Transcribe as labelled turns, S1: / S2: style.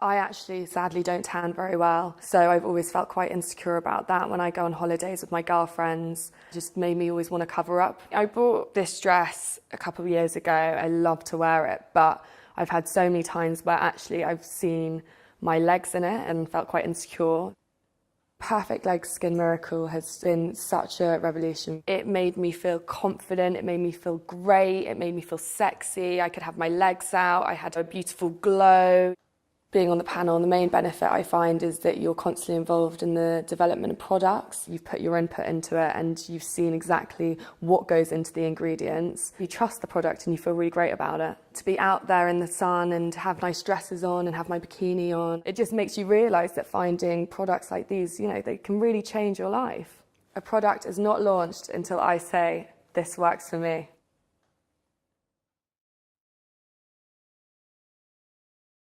S1: I actually sadly don't tan very well, so I've always felt quite insecure about that when I go on holidays with my girlfriends. It just made me always want to cover up. I bought this dress a couple of years ago. I love to wear it, but I've had so many times where actually I've seen my legs in it and felt quite insecure. Perfect Legs Skin Miracle has been such a revolution. It made me feel confident, it made me feel great, it made me feel sexy. I could have my legs out, I had a beautiful glow. Being on the panel, the main benefit I find is that you're constantly involved in the development of products. You've put your input into it and you've seen exactly what goes into the ingredients. You trust the product and you feel really great about it. To be out there in the sun and have nice dresses on and have my bikini on, it just makes you realise that finding products like these, you know, they can really change your life. A product is not launched until I say, this works for me.